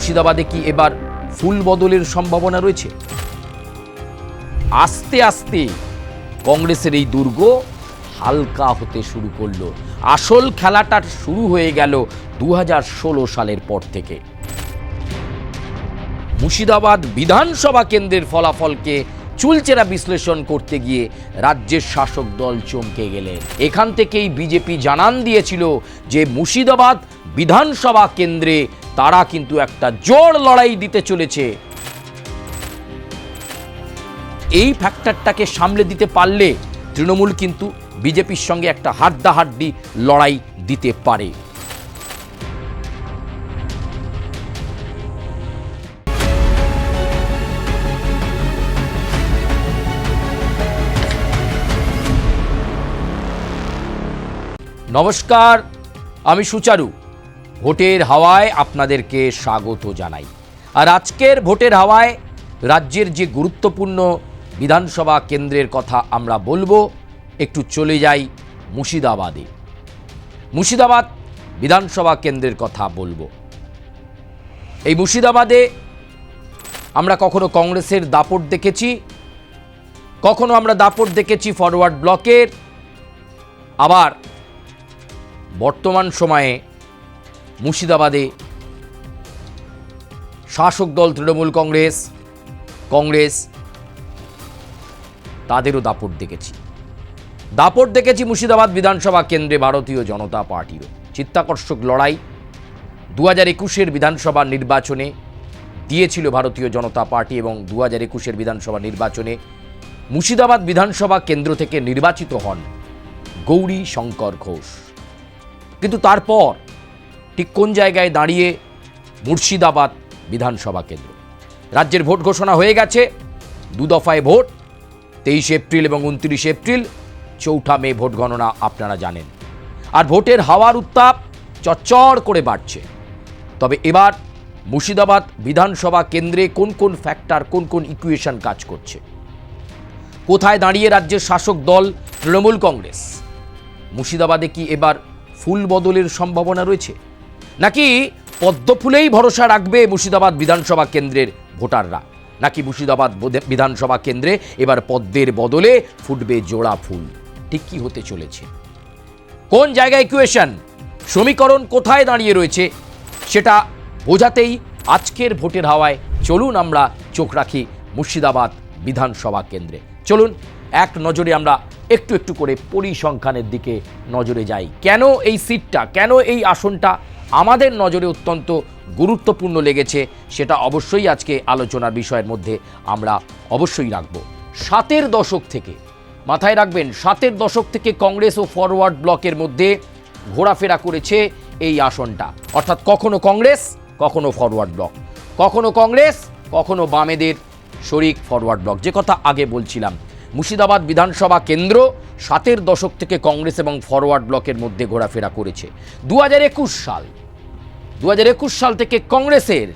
মুর্শিদাবাদে কি এবার ফুল বদলের সম্ভাবনা রয়েছে? আস্তে আস্তে কংগ্রেসের এই দুর্গ হালকা হতে শুরু করলো। আসল খেলাটা শুরু হয়ে গেল 2016 সালের পর থেকে। মুর্শিদাবাদ বিধানসভা কেন্দ্রের ফলাফলকে চুলচেরা বিশ্লেষণ করতে গিয়ে রাজ্যের শাসক দল চমকে গেলেন। এখান থেকেই বিজেপি জানান দিয়েছিল যে মুর্শিদাবাদ বিধানসভা কেন্দ্রে তারা কিন্তু একটা জোর লড়াই দিতে চলেছে। এই ফ্যাক্টরটাকে সামলে দিতে পারলে তৃণমূল কিন্তু বিজেপির সঙ্গে একটা হাড্ডাহাড্ডি লড়াই দিতে পারে। নমস্কার, আমি সুচারু। ভোটের হাওয়ায় আপনাদেরকে স্বাগত জানাই। আর আজকের ভোটের হাওয়ায় রাজ্যের যে গুরুত্বপূর্ণ বিধানসভা কেন্দ্রের কথা আমরা বলবো, একটু চলে যাই মুর্শিদাবাদে। মুর্শিদাবাদ বিধানসভা কেন্দ্রের কথা বলবো। এই মুর্শিদাবাদে আমরা কখনো কংগ্রেসের দাপট দেখেছি, কখনো আমরা দাপট দেখেছি ফরওয়ার্ড ব্লকের, আবার বর্তমান সময়ে মুর্শিদাবাদে শাসক দল তৃণমূল কংগ্রেস তাদেরও দাপট দেখেছি মুর্শিদাবাদ বিধানসভা কেন্দ্রে ভারতীয় জনতা পার্টিরও। চিত্তাকর্ষক লড়াই 2021 বিধানসভা নির্বাচনে দিয়েছিল ভারতীয় জনতা পার্টি, এবং 2021 বিধানসভা নির্বাচনে মুর্শিদাবাদ বিধানসভা কেন্দ্র থেকে নির্বাচিত হন গৌরী শঙ্কর ঘোষ। কিন্তু তারপর ঠিক কোন জায়গায় দাঁড়িয়ে মুর্শিদাবাদ বিধানসভা কেন্দ্র? রাজ্যের ভোট ঘোষণা হয়ে গেছে, 2 দফায় ভোট, 23 এপ্রিল এবং 29 এপ্রিল, 4 মে ভোট গণনা আপনারা জানেন। আর ভোটের হাওয়ার উত্তাপ চচ্চড় করে বাড়ছে। তবে এবার মুর্শিদাবাদ বিধানসভা কেন্দ্রে কোন কোন ফ্যাক্টর, কোন কোন ইকুয়েশন কাজ করছে? কোথায় দাঁড়িয়ে রাজ্যের শাসক দল তৃণমূল কংগ্রেস? মুর্শিদাবাদে কি এবার ফুল বদলের সম্ভাবনা রয়েছে, নাকি পদ্ম ফুলেই ভরসা রাখবে মুর্শিদাবাদ বিধানসভা কেন্দ্রের ভোটাররা? নাকি মুর্শিদাবাদ বিধানসভা কেন্দ্রে এবার পদ্মের বদলে ফুটবে জোড়া ফুল? ঠিক কি হতে চলেছে? কোন জায়গায় ইকুয়েশন, সমীকরণ কোথায় দাঁড়িয়ে রয়েছে সেটা বোঝাতেই আজকের ভোটের হাওয়ায় চলুন আমরা চোখ রাখি মুর্শিদাবাদ বিধানসভা কেন্দ্রে। চলুন এক নজরে আমরা একটু একটু করে পরিসংখ্যানের দিকে নজরে যাই। কেন এই সিটটা, কেন এই আসনটা আমাদের নজরে অত্যন্ত গুরুত্বপূর্ণ লেগেছে, সেটা অবশ্যই আজকে আলোচনার বিষয়ের মধ্যে আমরা অবশ্যই রাখব। 7-এর দশক থেকে, মাথায় রাখবেন, 7-এর দশক থেকে কংগ্রেস ও ফরওয়ার্ড ব্লকের মধ্যে ঘোরাফেরা করেছে এই আসনটা। অর্থাৎ কখনো কংগ্রেস, কখনো ফরওয়ার্ড ব্লক, কখনো কংগ্রেস, কখনো বামেদের শরিক ফরওয়ার্ড ব্লক। যে কথা আগে বলছিলাম, মুর্শিদাবাদ বিধানসভা কেন্দ্র 7-এর দশক থেকে কংগ্রেস এবং ফরওয়ার্ড ব্লকের মধ্যে ঘোরাফেরা করেছে। 2021 সাল থেকে কংগ্রেসের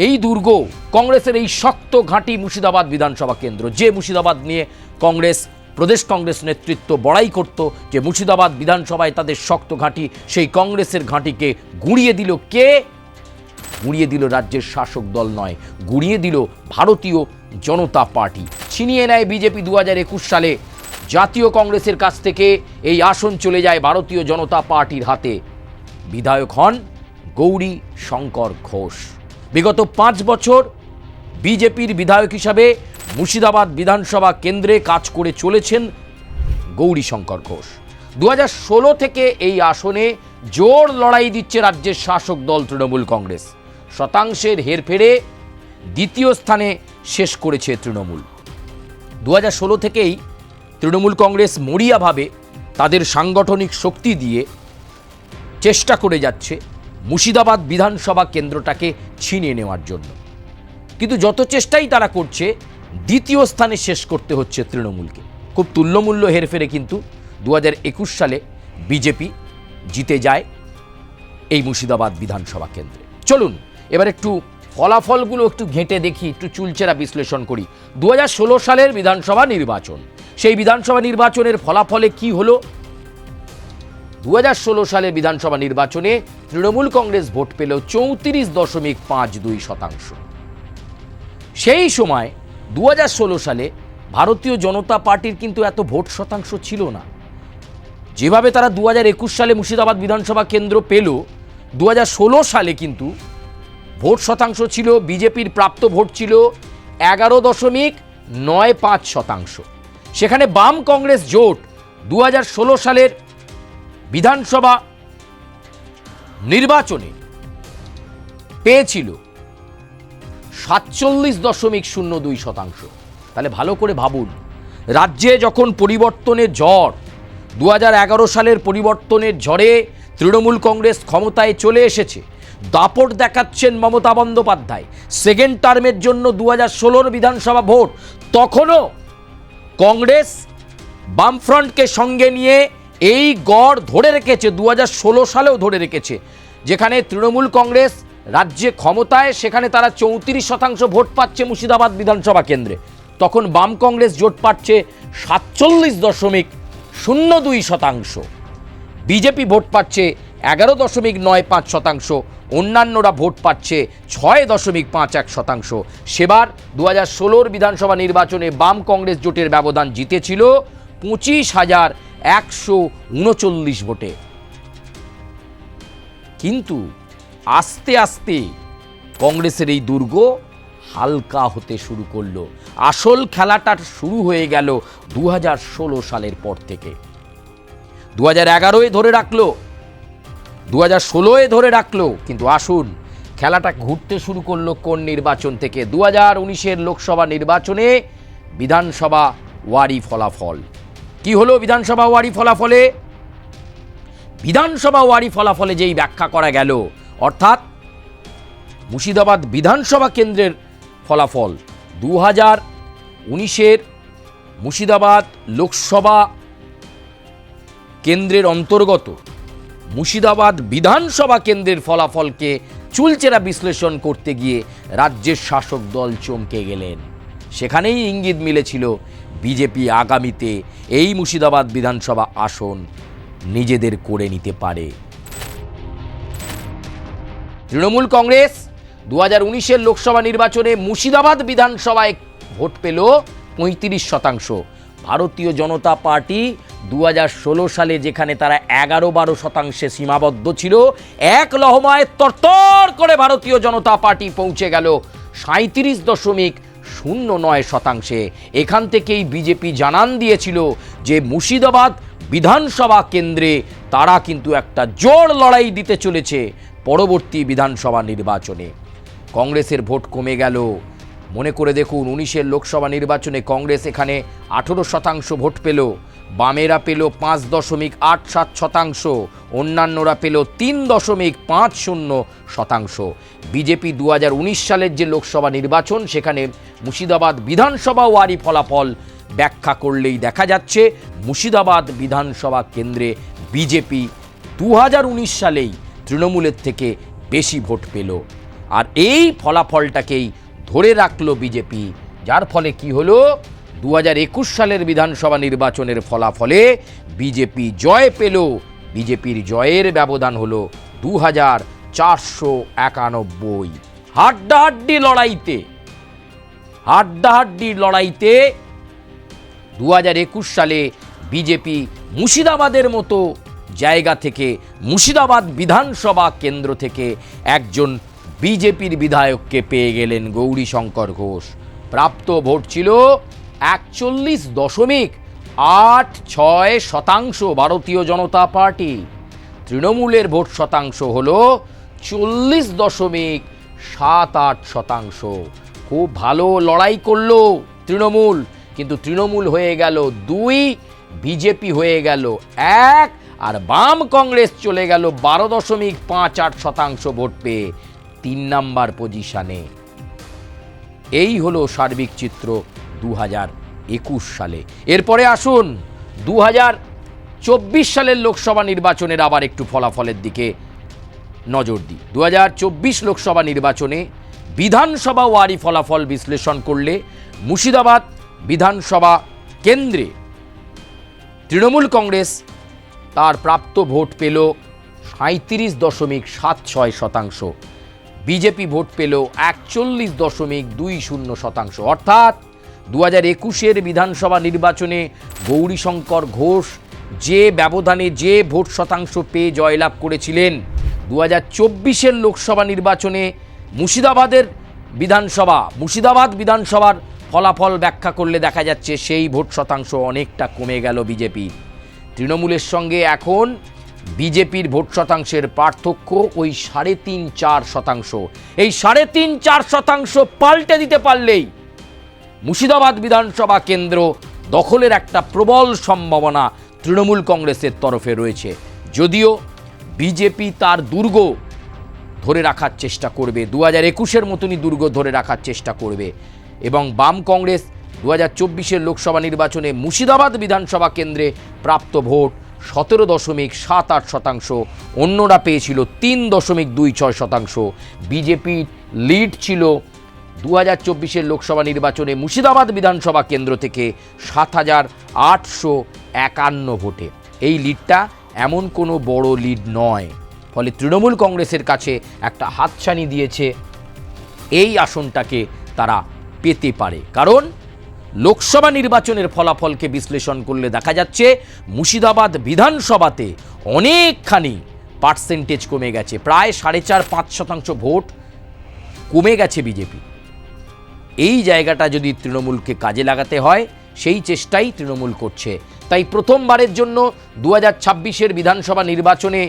এই দুর্গ, কংগ্রেসের এই শক্ত ঘাঁটি মুর্শিদাবাদ বিধানসভা কেন্দ্র, যে মুর্শিদাবাদ নিয়ে কংগ্রেস, প্রদেশ কংগ্রেস নেতৃত্ব বড়াই করত যে মুর্শিদাবাদ বিধানসভায় তাদের শক্ত ঘাঁটি, সেই কংগ্রেসের ঘাঁটিকে গুঁড়িয়ে দিল কে? গুঁড়িয়ে দিল রাজ্যের শাসক দল নয়, গুঁড়িয়ে দিল ভারতীয় জনতা পার্টি। ছিনিয়ে নেয় বিজেপি 2021 সালে জাতীয় কংগ্রেসের কাছ থেকে এই আসন চলে যায় ভারতীয় জনতা পার্টির হাতে। বিধায়ক হন গৌরী শঙ্কর ঘোষ। বিগত 5 বছর বিজেপির বিধায়ক হিসাবে মুর্শিদাবাদ বিধানসভা কেন্দ্রে কাজ করে চলেছেন গৌরী শঙ্কর ঘোষ। 2016 থেকে এই আসনে জোর লড়াই দিচ্ছে রাজ্যের শাসক দল তৃণমূল কংগ্রেস। শতাংশের হেরফেরে 2য় স্থানে শেষ করেছে তৃণমূল। 2016 থেকেই তৃণমূল কংগ্রেস মরিয়াভাবে তাদের সাংগঠনিক শক্তি দিয়ে চেষ্টা করে যাচ্ছে মুর্শিদাবাদ বিধানসভা কেন্দ্রটাকে ছিনিয়ে নেওয়ার জন্য। কিন্তু যত চেষ্টাই তারা করছে, 2য় স্থানে শেষ করতে হচ্ছে তৃণমূলকে। খুব তুল্যমূল্য হেরফেরে কিন্তু 2021 সালে বিজেপি জিতে যায় এই মুর্শিদাবাদ বিধানসভা কেন্দ্রে। চলুন এবার একটু ফলাফলগুলো একটু ঘেঁটে দেখি, একটু চুলচেরা বিশ্লেষণ করি। 2016 সালের বিধানসভা নির্বাচন, সেই বিধানসভা নির্বাচনের ফলাফলে কি হলো? 2016 সালে বিধানসভা নির্বাচনে তৃণমূল কংগ্রেস ভোট পেল 34.52%। সেই সময় 2016 সালে ভারতীয় জনতা পার্টির কিন্তু এত ভোট শতাংশ ছিল না। যেভাবে তারা 2021 সালে মুর্শিদাবাদ বিধানসভা কেন্দ্র পেল, 2016 সালে কিন্তু ভোট শতাংশ ছিল, বিজেপির প্রাপ্ত ভোট ছিল 11.95%। সেখানে বাম কংগ্রেস জোট 2016 সালের বিধানসভা নির্বাচনে পেয়েছিল 47.02%। তাহলে ভালো করে ভাবুন, রাজ্যে যখন পরিবর্তনের ঝড়, 2011 সালের পরিবর্তনের ঝড়ে তৃণমূল কংগ্রেস ক্ষমতায় চলে এসেছে, দাপট দেখাচ্ছেন মমতা বন্দ্যোপাধ্যায়, সেকেন্ড টার্মের জন্য 2016 বিধানসভা ভোট, তখনও কংগ্রেস বামফ্রন্টকে সঙ্গে নিয়ে এই গড় ধরে রেখেছে, 2016 সালেও ধরে রেখেছে। যেখানে তৃণমূল কংগ্রেস রাজ্যে ক্ষমতায়, সেখানে তারা 34% ভোট পাচ্ছে মুর্শিদাবাদ বিধানসভা কেন্দ্রে, তখন বাম কংগ্রেস জোট পাচ্ছে 47.02%। বিজেপি ভোট পাচ্ছে 11.95%, অন্যান্যরা ভোট পাচ্ছে 6.51%। সেবার 2016 বিধানসভা নির্বাচনে বাম কংগ্রেস জোটের ব্যবধান জিতেছিল 25,139 ভোটে। কিন্তু আস্তে আস্তে কংগ্রেসের এই দুর্গ হালকা হতে শুরু করলো। আসল খেলাটা শুরু হয়ে গেল 2016 সালের পর থেকে। 2011-এ ধরে রাখলো, 2016-এ ধরে রাখলো, কিন্তু আসুন খেলাটা ঘুরতে শুরু করলো কোন নির্বাচন থেকে? 2019-এর লোকসভা নির্বাচনে বিধানসভা ওয়ারি ফলাফল কি হলো? বিধানসভা ওয়ারি ফলাফলে যেই ব্যাখ্যা করা গেল, অর্থাৎ মুর্শিদাবাদ বিধানসভা কেন্দ্রের ফলাফল 2019-এর মুর্শিদাবাদ লোকসভা কেন্দ্রের অন্তর্গত মুর্শিদাবাদ বিধানসভা কেন্দ্রের ফলাফলকে চুলচেরা বিশ্লেষণ করতে গিয়ে রাজ্যের শাসক দল চমকে গেলেন। সেখানেই ইঙ্গিত মিলেছিল বিজেপি আগামীতে এই মুর্শিদাবাদ বিধানসভা আসন নিজেদের করে নিতে পারে। তৃণমূল কংগ্রেস 2019-এর লোকসভা নির্বাচনে মুর্শিদাবাদ বিধানসভায় ভোট পেল 35%। ভারতীয় জনতা পার্টি 2016 সালে যেখানে তারা 11-12% সীমাবদ্ধ ছিল, এক লহমায় তরতর করে ভারতীয় জনতা পার্টি পৌঁছে গেল 37.09%। এখান থেকেই বিজেপি জানান দিয়েছিল যে মুর্শিদাবাদ বিধানসভা কেন্দ্রে তারা কিন্তু একটা জোর লড়াই দিতে চলেছে পরবর্তী বিধানসভা নির্বাচনে। কংগ্রেসের ভোট কমে গেল। মনে করে দেখুন, 19-এর লোকসভা নির্বাচনে কংগ্রেস এখানে 18% ভোট পেল, বামেরা পেল 5.87%, অন্যান্যরা পেল 3.50%। বিজেপি 2019 সালের যে লোকসভা নির্বাচন, সেখানে মুর্শিদাবাদ বিধানসভা ওয়ারি ফলাফল ব্যাখ্যা করলেই দেখা যাচ্ছে মুর্শিদাবাদ বিধানসভা কেন্দ্রে বিজেপি 2019 সালেই তৃণমূলের থেকে বেশি ভোট পেল। আর এই ফলাফলটাকেই ধরে রাখলো বিজেপি, যার ফলে কি হলো, 2021 সালের বিধানসভা নির্বাচনের ফলাফলে বিজেপি জয় পেল। বিজেপির জয়ের ব্যবধান হলো 2491। হাড্ডাহাড্ডি লড়াইতে 2021 সালে বিজেপি মুর্শিদাবাদের মতো জায়গা থেকে, মুর্শিদাবাদ বিধানসভা কেন্দ্র থেকে একজন বিজেপির বিধায়ককে পেয়ে গেলেন গৌরীশঙ্কর ঘোষ। প্রাপ্ত ভোট ছিল 41.86% ভারতীয় জনতা পার্টি। তৃণমূলের ভোট শতাংশ হল 40.78%। খুব ভালো লড়াই করলো তৃণমূল, কিন্তু তৃণমূল হয়ে গেল 2, বিজেপি হয়ে গেল 1, আর বাম কংগ্রেস চলে গেল 12.58% ভোট পেয়ে 3 নম্বর পজিশনে। এই হলো সার্বিক চিত্র 2021 সালে। এরপরে আসুন 2024 সালের লোকসভা নির্বাচনের আবার একটু ফলাফলের দিকে নজর দিই। 2024 লোকসভা নির্বাচনে বিধানসভা ওয়ারি ফলাফল বিশ্লেষণ করলে মুর্শিদাবাদ বিধানসভা কেন্দ্রে তৃণমূল কংগ্রেস তার প্রাপ্ত ভোট পেল 37.76%। বিজেপি ভোট পেল 41.20%। অর্থাৎ 2021-এর বিধানসভা নির্বাচনে গৌরীশঙ্কর ঘোষ যে ব্যবধানে যে ভোট শতাংশ পেয়ে জয়লাভ করেছিলেন, 2024-এর লোকসভা নির্বাচনে মুর্শিদাবাদ বিধানসভার ফলাফল ব্যাখ্যা করলে দেখা যাচ্ছে সেই ভোট শতাংশ অনেকটা কমে গেল বিজেপি। তৃণমূলের সঙ্গে এখন বিজেপির ভোট শতাংশের পার্থক্য ওই 3.5-4%। এই 3.5-4% পাল্টে দিতে পারলেই মুর্শিদাবাদ বিধানসভা কেন্দ্র দখলের একটা প্রবল সম্ভাবনা তৃণমূল কংগ্রেসের তরফে রয়েছে। যদিও বিজেপি তার দুর্গ ধরে রাখার চেষ্টা করবে, 2021-এর মতনই দুর্গ ধরে রাখার চেষ্টা করবে, এবং বাম কংগ্রেস 2024-এর লোকসভা নির্বাচনে মুর্শিদাবাদ বিধানসভা কেন্দ্রে প্রাপ্ত ভোট 17.78%, অন্যরা পেয়েছিল 3.26%। বিজেপির লিড ছিল 2024-এর লোকসভা নির্বাচনে মুর্শিদাবাদ বিধানসভা কেন্দ্র থেকে 7,851 ভোটে। এই লিডটা এমন কোনো বড় লিড নয়, ফলে তৃণমূল কংগ্রেসের কাছে একটা হাতছানি দিয়েছে, এই আসনটাকে তারা পেতে পারে। কারণ লোকসভা নির্বাচনের ফলাফলকে বিশ্লেষণ করলে দেখা যাচ্ছে মুর্শিদাবাদ বিধানসভাতে অনেকখানি পার্সেন্টেজ কমে গেছে, প্রায় 4.5-5% ভোট কমে গেছে বিজেপি। এই জায়গাটা যদি তৃণমূলকে কাজে লাগাতে হয়, সেই চেষ্টাই তৃণমূল করছে। তাই প্রথমবারের জন্য 2026-এর বিধানসভা নির্বাচনে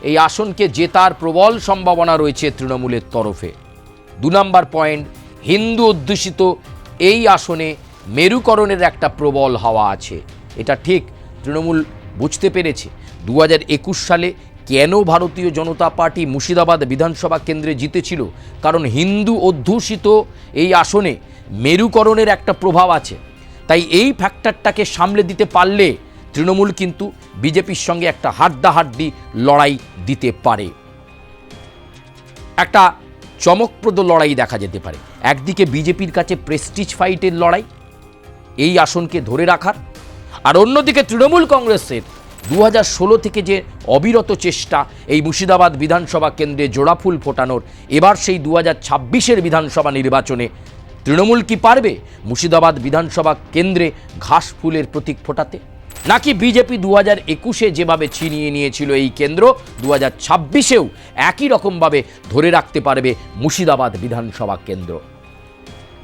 এই আসনকে জেতার প্রবল সম্ভাবনা রয়েছে তৃণমূলের তরফে। 2 নম্বর পয়েন্ট, হিন্দু অধ্যুষিত এই আসনে মেরুকরণের একটা প্রবল হাওয়া আছে। এটা ঠিক তৃণমূল বুঝতে পেরেছে। 2021 সালে কেন ভারতীয় জনতা পার্টি মুর্শিদাবাদ বিধানসভা কেন্দ্রে জিতেছিল? কারণ হিন্দু অধ্যুষিত এই আসনে মেরুকরণের একটা প্রভাব আছে। তাই এই ফ্যাক্টরটাকে সামলে দিতে পারলে তৃণমূল কিন্তু বিজেপির সঙ্গে একটা হাড্ডাহাড্ডি লড়াই দিতে পারে, একটা চমকপ্রদ লড়াই দেখা যেতে পারে। একদিকে বিজেপির কাছে প্রেস্টিজ ফাইটের লড়াই এই আসনকে ধরে রাখার, আর অন্যদিকে তৃণমূল কংগ্রেসের 2016 থেকে যে অবিরত চেষ্টা এই মুর্শিদাবাদ বিধানসভা কেন্দ্রে জোড়াফুল ফোটানোর, এবার সেই 2026-এর বিধানসভা নির্বাচনে তৃণমূল কি পারবে মুর্শিদাবাদ বিধানসভা কেন্দ্রে ঘাস ফুলের প্রতীক ফোটাতে? নাকি বিজেপি 2021-এ যেভাবে ছিনিয়ে নিয়েছিল এই কেন্দ্র, 2026-এও একই রকমভাবে ধরে রাখতে পারবে মুর্শিদাবাদ বিধানসভা কেন্দ্র?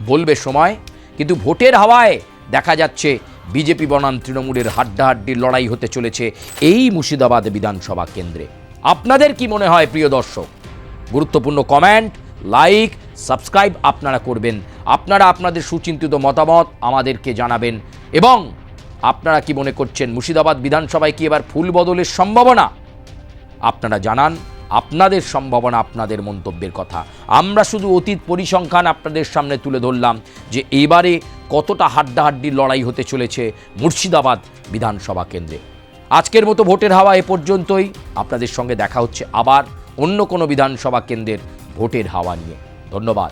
বলবে সময়। কিন্তু ভোটের হাওয়ায় দেখা যাচ্ছে বিজেপি বনাম তৃণমূলের হাড্ডাহাড্ডির লড়াই হতে চলেছে এই মুর্শিদাবাদ বিধানসভা কেন্দ্রে। আপনাদের কি মনে হয় প্রিয় দর্শক? গুরুত্বপূর্ণ কমেন্ট, লাইক, সাবস্ক্রাইব আপনারা করবেন। আপনারা আপনাদের সুচিন্তিত মতামত আমাদেরকে জানাবেন। এবং আপনারা কি মনে করছেন মুর্শিদাবাদ বিধানসভায় কি এবার ফুল বদলের সম্ভাবনা? আপনারা জানান আপনাদের সম্ভাবনা, আপনাদের মন্তব্যের কথা। আমরা শুধু অতীত পরিসংখ্যান আপনাদের সামনে তুলে ধরলাম যে এবারে কতটা হাড্ডাহাড্ডি লড়াই হতে চলেছে মুর্শিদাবাদ বিধানসভা কেন্দ্রে। আজকের মতো ভোটের হাওয়া এ পর্যন্তই। আপনাদের সঙ্গে দেখা হচ্ছে আবার অন্য কোনো বিধানসভা কেন্দ্রের ভোটের হাওয়া নিয়ে। ধন্যবাদ।